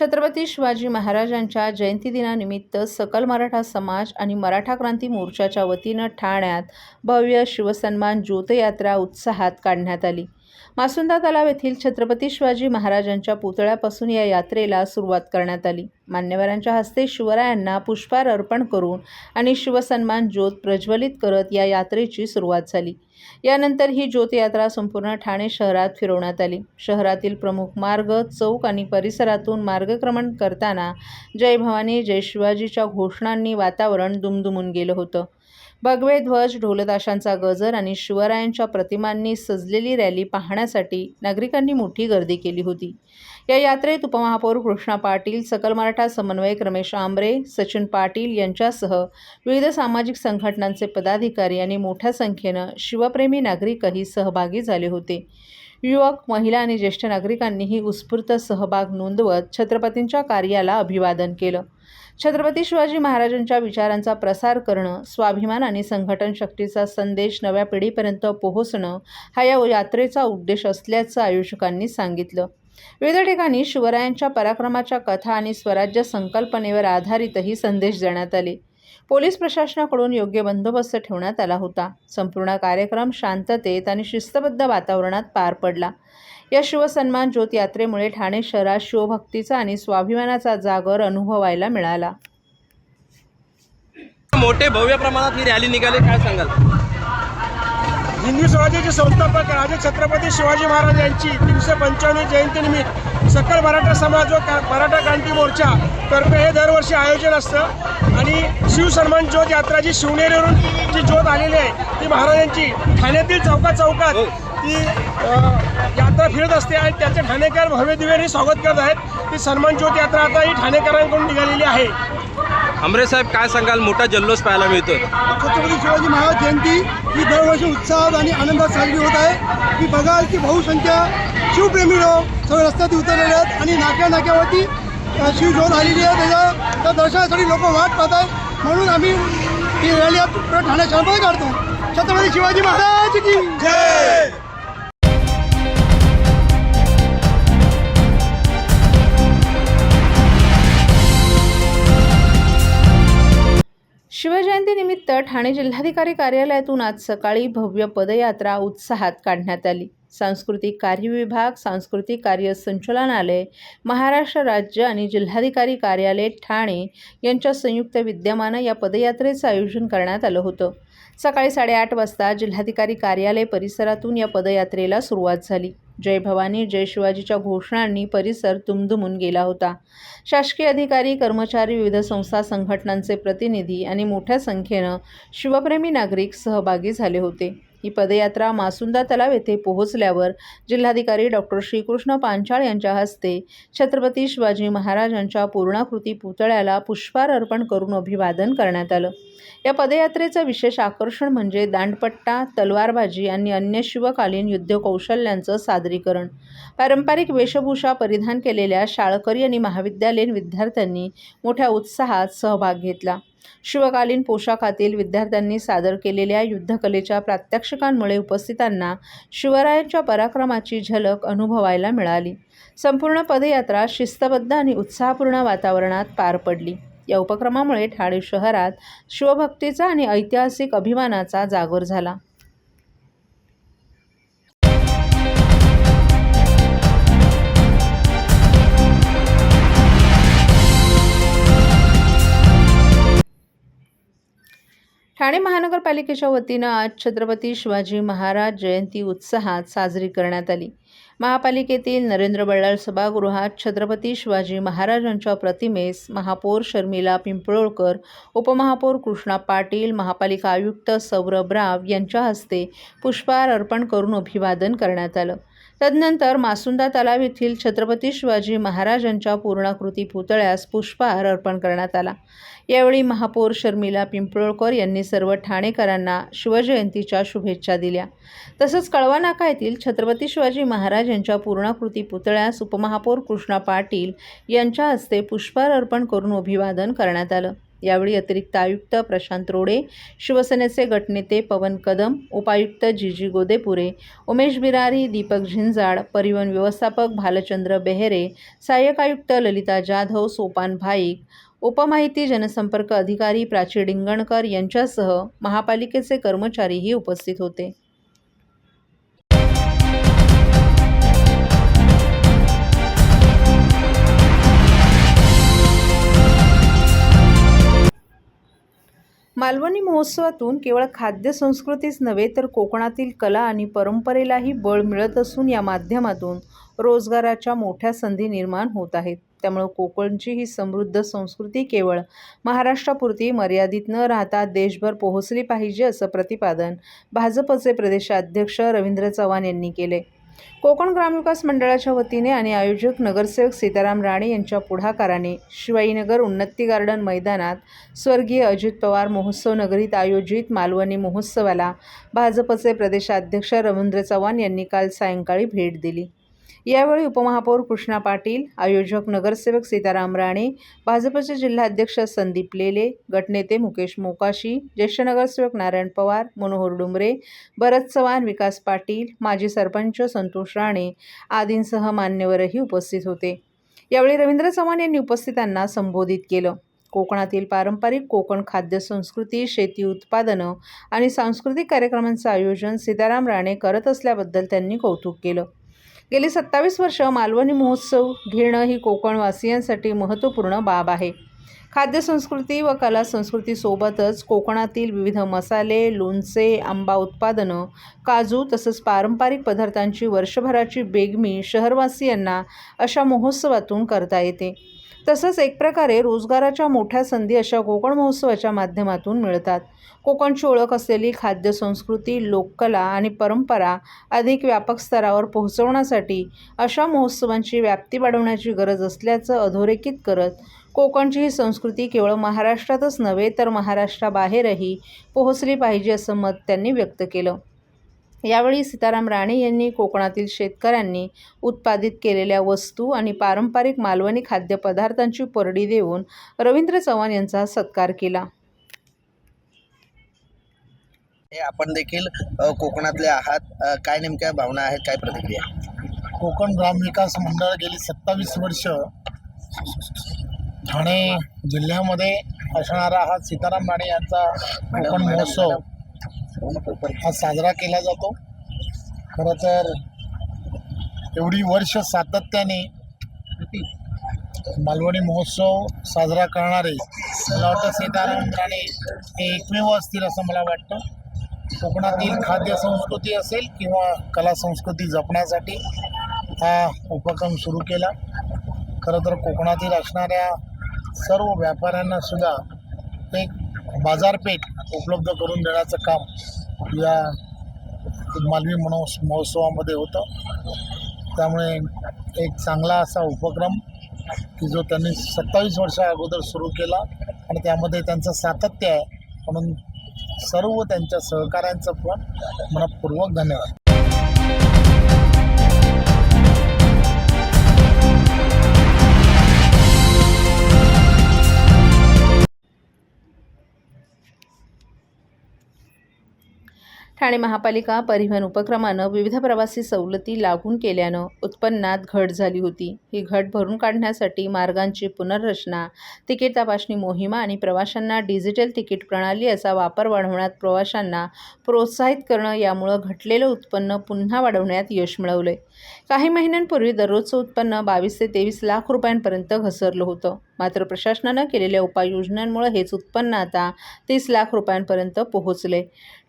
छत्रपती शिवाजी महाराजांच्या जयंतीदिनानिमित्त सकल मराठा समाज आणि मराठा क्रांती मोर्चाच्या वतीनं ठाण्यात भव्य शिवसन्मान ज्योतयात्रा उत्साहात काढण्यात आली। मासुंदा तलाव येथील छत्रपती शिवाजी महाराजांच्या पुतळ्यापासून या यात्रेला सुरुवात करण्यात आली। मान्यवरांच्या हस्ते शिवरायांना पुष्पहार अर्पण करून आणि शिवसन्मान ज्योत प्रज्वलित करत या यात्रेची सुरुवात झाली। यानंतर ही ज्योतयात्रा संपूर्ण ठाणे शहरात फिरवण्यात आली। शहरातील प्रमुख मार्ग, चौक आणि परिसरातून मार्गक्रमण करताना जय भवानी जय शिवाजीच्या घोषणांनी वातावरण दुमदुमून गेलं होतं। भगवे ध्वज, ढोलताशांचा गजर आणि शिवरायांच्या प्रतिमांनी सजलेली रॅली पाहण्यासाठी नागरिकांनी मोठी गर्दी केली होती। या यात्रेत उपमहापौर कृष्णा पाटील, सकल मराठा समन्वयक रमेश आंबरे, सचिन पाटील यांच्यासह विविध सामाजिक संघटनांचे पदाधिकारी आणि मोठ्या संख्येनं शिवप्रेमी नागरिकही सहभागी झाले होते। युवक, महिला आणि ज्येष्ठ नागरिकांनीही उत्स्फूर्त सहभाग नोंदवत छत्रपतींच्या कार्याला अभिवादन केलं। छत्रपती शिवाजी महाराजांच्या विचारांचा प्रसार करणं, स्वाभिमान आणि संघटन शक्तीचा संदेश नव्या पिढीपर्यंत पोहोचणं हा या यात्रेचा उद्देश असल्याचं आयोजकांनी सांगितलं। विविध ठिकाणी शिवरायांच्या पराक्रमाच्या कथा आणि स्वराज्य संकल्पनेवर आधारितही संदेश देण्यात आले। पोलीस प्रशासनाकडून योग्य बंदोबस्त ठेवण्यात आला होता। संपूर्ण कार्यक्रम शांततेत आणि शिस्तबद्ध वातावरणात पार पडला। या शिवसन्मान ज्योत यात्रेमुळे ठाणे शहरात शिवभक्तीचा आणि स्वाभिमानाचा जागर अनुभवायला मिळाला। मोठे भव्य प्रमाणात ही रॅली निघाली, काय सांगाल? हिंदवी स्वराज्याचे संस्थापक राजे छत्रपती शिवाजी महाराज यांची 395 जयंतीनिमित्त सकल मराठा समाज व मराठा क्रांती मोर्चा तर्फे हे दरवर्षी आयोजन असतं आणि शिवसन्मान ज्योत यात्रा जी शिवनेरीवरून जी ज्योत आलेली आहे ती महाराजांची ठाण्यातील चौकात ती यात्रा फिरत असते आणि त्याचे ठाणेकर भव्य दिव्याने स्वागत करत आहेत। ती सन्मान ज्योत यात्रा आता ही ठाणेकरांकडून निघालेली आहे। आंबरे साहेब, काय सांगाल? मोठा जल्लोष पाहायला मिळतोय। छत्रपती शिवाजी महाराज जयंती ही दरवर्षी उत्साहात आणि आनंदात साजरी होत आहे। की बघाल की बहुसंख्य शिवप्रेमी लोक सगळे रस्त्यात उतरलेले आहेत आणि नाक्यावरती शिवज्योत आलेली आहे। त्या दर्शनासाठी लोक वाट पाहत आहेत, म्हणून आम्ही ही रॅली ठाणे शहरामध्ये काढतो। छत्रपती शिवाजी महाराज की जय। शिवजयंतीनिमित्त ठाणे जिल्हाधिकारी कार्यालयातून आज सकाळी भव्य पदयात्रा उत्साहात काढण्यात आली। सांस्कृतिक कार्य विभाग, सांस्कृतिक कार्य संचालनालय, महाराष्ट्र राज्य आणि जिल्हाधिकारी कार्यालय ठाणे यांच्या संयुक्त विद्यमानं या पदयात्रेचं आयोजन करण्यात आलं होतं। सकाळी 8:30 वाजता जिल्हाधिकारी कार्यालय परिसरातून या पदयात्रेला सुरुवात झाली। जय भवानी जय शिवाजीच्या घोषणांनी परिसर दुमदुमून गेला होता। शासकीय अधिकारी, कर्मचारी, विविध संस्था संघटनांचे प्रतिनिधी आणि मोठ्या संख्येनं शिवप्रेमी नागरिक सहभागी झाले होते। ही पदयात्रा मासुंदा तलाव येथे पोहोचल्यावर जिल्हाधिकारी डॉक्टर श्रीकृष्ण पांचाळ यांच्या हस्ते छत्रपती शिवाजी महाराजांच्या पूर्णाकृती पुतळ्याला पुष्पहार अर्पण करून अभिवादन करण्यात आलं। या पदयात्रेचं विशेष आकर्षण म्हणजे दांडपट्टा, तलवारबाजी आणि अन्य शिवकालीन युद्धकौशल्यांचं सादरीकरण। पारंपरिक वेशभूषा परिधान केलेल्या शाळकरी आणि महाविद्यालयीन विद्यार्थ्यांनी मोठ्या उत्साहात सहभाग घेतला। शिवकालीन पोशाखातील विद्यार्थ्यांनी सादर केलेल्या युद्धकलेच्या प्रात्यक्षिकांमुळे उपस्थितांना शिवरायांच्या पराक्रमाची झलक अनुभवायला मिळाली। संपूर्ण पदयात्रा शिस्तबद्ध आणि उत्साहपूर्ण वातावरणात पार पडली। या उपक्रमामुळे ठाणे शहरात शिवभक्तीचा आणि ऐतिहासिक अभिमानाचा जागर झाला। ठाणे महानगरपालिकेच्या वतीनं आज छत्रपती शिवाजी महाराज जयंती उत्साहात साजरी करण्यात आली। महापालिकेतील नरेंद्र बल्लाळ सभागृहात छत्रपती शिवाजी महाराजांच्या प्रतिमेस महापौर शर्मिला पिंपळोळकर, उपमहापौर कृष्णा पाटील, महापालिका आयुक्त सौरभ राव यांच्या हस्ते पुष्पहार अर्पण करून अभिवादन करण्यात आलं। तदनंतर मासुंदा तलाव येथील छत्रपती शिवाजी महाराजांच्या पूर्णाकृती पुतळ्यास पुष्पहार अर्पण करण्यात आला। यावेळी महापौर शर्मिला पिंपळोळकर यांनी सर्व ठाणेकरांना शिवजयंतीच्या शुभेच्छा दिल्या। तसंच कळवा नाका येथील छत्रपती शिवाजी महाराज यांच्या पूर्णाकृती पुतळ्यास उपमहापौर कृष्णा पाटील यांच्या हस्ते पुष्पहार अर्पण करून अभिवादन करण्यात आलं। यावेळी अतिरिक्त आयुक्त प्रशांत रोडे, शिवसेनेचे गटनेते पवन कदम, उपायुक्त जी गोदेपुरे, उमेश बिरारी, दीपक झिंजाड, परिवहन व्यवस्थापक भालचंद्र बेहेरे, सहाय्यक आयुक्त ललिता जाधव, सोपान भाईक, उपमाहिती जनसंपर्क अधिकारी प्राची डिंगणकर यांच्यासह महापालिकेचे कर्मचारीही उपस्थित होते. मालवणी महोत्सवातून केवळ खाद्य संस्कृतीच नव्हे तर कोकणातील कला आणि परंपरेलाही बळ मिळत असून या माध्यमातून रोजगाराच्या मोठ्या संधी निर्माण होत आहेत. त्यामुळे कोकणची ही समृद्ध संस्कृती केवळ महाराष्ट्रापुरती मर्यादित न राहता देशभर पोहोचली पाहिजे असं प्रतिपादन भाजपचे प्रदेशाध्यक्ष रवींद्र चव्हाण यांनी केले. कोकण ग्रामविकास मंडळाच्या वतीने आणि आयोजक नगरसेवक सीताराम राणे यांच्या पुढाकाराने शिवाईनगर उन्नती गार्डन मैदानात स्वर्गीय अजित पवार महोत्सव नगरीत आयोजित मालवणी महोत्सवाला भाजपचे प्रदेशाध्यक्ष रवींद्र चव्हाण यांनी काल सायंकाळी भेट दिली. यावेळी उपमहापौर कृष्णा पाटील, आयोजक नगरसेवक सीताराम राणे, भाजपचे जिल्हाध्यक्ष संदीप लेले, गटनेते मुकेश मोकाशी, ज्येष्ठ नगरसेवक नारायण पवार, मनोहर डुमरे, भरत चव्हाण, विकास पाटील, माजी सरपंच संतोष राणे आदींसह मान्यवरही उपस्थित होते. यावेळी रवींद्र चव्हाण यांनी उपस्थितांना संबोधित केलं. कोकणातील पारंपरिक कोकण खाद्य संस्कृती, शेती उत्पादनं आणि सांस्कृतिक कार्यक्रमांचं आयोजन सीताराम राणे करत असल्याबद्दल त्यांनी कौतुक केलं. गेली 27 वर्ष मालवणी महोत्सव घेणं ही कोकणवासियांसाठी महत्त्वपूर्ण बाब आहे. खाद्य संस्कृती व कला संस्कृतीसोबतच कोकणातील विविध मसाले, लोणचे, आंबा उत्पादनं, काजू तसंच पारंपरिक पदार्थांची वर्षभराची बेगमी शहरवासियांना अशा महोत्सवातून करता येते. तसंच एक प्रकारे रोजगाराच्या मोठ्या संधी अशा कोकण महोत्सवाच्या माध्यमातून मिळतात. कोकणची ओळख असलेली खाद्य संस्कृती, लोककला आणि परंपरा अधिक व्यापक स्तरावर पोहोचवण्यासाठी अशा महोत्सवांची व्याप्ती वाढवण्याची गरज असल्याचं अधोरेखित करत कोकणची ही संस्कृती केवळ महाराष्ट्रातच नव्हे तर महाराष्ट्राबाहेरही पोहोचली पाहिजे असं मत त्यांनी व्यक्त केलं. यावेळी सीताराम राणे यांनी कोकणातील शेतकऱ्यांनी उत्पादित केलेल्या वस्तू आणि पारंपरिक मालवणी खाद्यपदार्थांची परडी देऊन रवींद्र चव्हाण यांचा सत्कार केला. आपण देखील कोकणातले आहात, काय नेमक्या भावना आहेत, काय प्रतिक्रिया? कोकण ग्रामविकास मंडळ गेली 27 वर्ष ठाणे जिल्ह्यामध्ये असणारा हा सीताराम राणे यांचा कोकण महोत्सव हा साजरा केला जातो. खरं तर एवढी वर्ष सातत्याने मालवणी महोत्सव साजरा करणारे मला वाटतं सीताराम राणे हे एकमेव असतील असं मला वाटतं. कोकणातील खाद्य संस्कृती असेल किंवा कला संस्कृती जपण्यासाठी हा उपक्रम सुरू केला. खरं तर कोकणातील असणाऱ्या सर्व व्यापाऱ्यांना सुद्धा एक बाजारपेठ उपलब्ध करून देण्याचं काम या मालवणी महोत्सवामध्ये होतं. त्यामुळे एक चांगला असा उपक्रम की जो त्यांनी 27 वर्षा अगोदर सुरू केला आणि त्यामध्ये त्यांचं सातत्य आहे. म्हणून सर्व त्यांच्या सहकाऱ्यांचं पण मनपूर्वक धन्यवाद. ठाणे महापालिका परिवहन उपक्रमानं विविध प्रवासी सवलती लागू केल्यानं उत्पन्नात घट झाली होती. ही घट भरून काढण्यासाठी मार्गांची पुनर्रचना, तिकीट तपासणी मोहिमा आणि प्रवाशांना डिजिटल तिकीट प्रणाली याचा वापर वाढवण्यात प्रवाशांना प्रोत्साहित करणं यामुळं घटलेलं उत्पन्न पुन्हा वाढवण्यात यश मिळवलंय. काही महिन्यांपूर्वी दररोजचं उत्पन्न 22 ते 23 लाख रुपयांपर्यंत घसरलं होतं. मात्र प्रशासनानं केलेल्या उपाययोजनांमुळे हेच उत्पन्न आता 30 लाख रुपयांपर्यंत पोहोचले.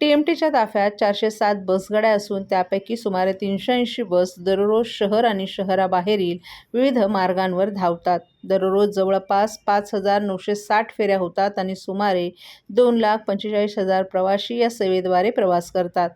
TMTच्या ताफ्यात 407 बसगाड्या असून त्यापैकी सुमारे 380 बस दररोज शहर आणि शहराबाहेरील विविध मार्गांवर धावतात. दररोज जवळपास 5,960 फेऱ्या होतात आणि सुमारे 2,45,000 प्रवासी या सेवेद्वारे प्रवास करतात.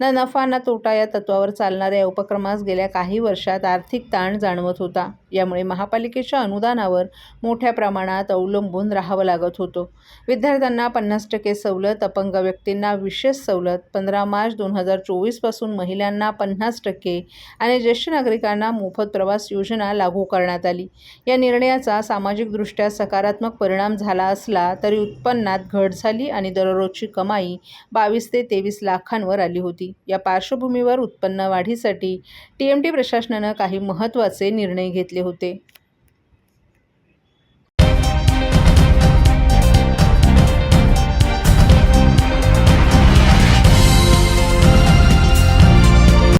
ना नफा ना तोटा या तत्वावर चालणाऱ्या या उपक्रमास गेल्या काही वर्षात आर्थिक ताण जाणवत होता. यामुळे महापालिकेच्या अनुदानावर मोठ्या प्रमाणात अवलंबून राहावं लागत होतं. विद्यार्थ्यांना 50% सवलत, अपंग व्यक्तींना विशेष सवलत, 15 मार्च 2024 पासून महिलांना 50% आणि ज्येष्ठ नागरिकांना मोफत प्रवास योजना लागू करण्यात आली. या निर्णयात निर्णयाचा सामाजिकदृष्ट्या सकारात्मक परिणाम झाला असला तरी उत्पन्नात घट झाली आणि दररोजची कमाई 22 ते 23 लाखांवर आली होती. या पार्श्वभूमीवर उत्पन्न वाढीसाठी TMT प्रशासनानं काही महत्त्वाचे निर्णय घेतले होते.